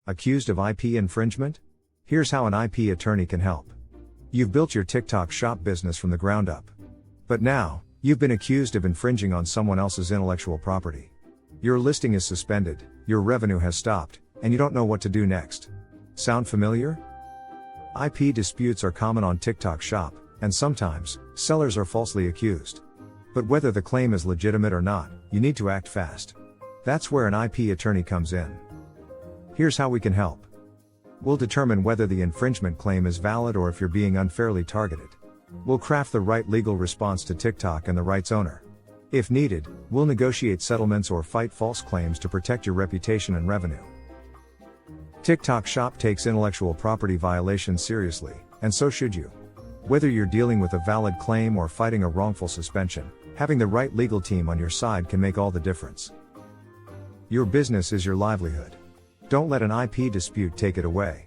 Accused of IP infringement? Here's how an IP attorney can help. You've built your TikTok shop business from the ground up. But now, you've been accused of infringing on someone else's intellectual property. Your listing is suspended, your revenue has stopped, and you don't know what to do next. Sound familiar? IP disputes are common on TikTok shop, and sometimes, sellers are falsely accused. But whether the claim is legitimate or not, you need to act fast. That's where an IP attorney comes in. Here's how we can help. We'll determine whether the infringement claim is valid or if you're being unfairly targeted. We'll craft the right legal response to TikTok and the rights owner. If needed, we'll negotiate settlements or fight false claims to protect your reputation and revenue. TikTok Shop takes intellectual property violations seriously, and so should you. Whether you're dealing with a valid claim or fighting a wrongful suspension, having the right legal team on your side can make all the difference. Your business is your livelihood. Don't let an IP dispute take it away.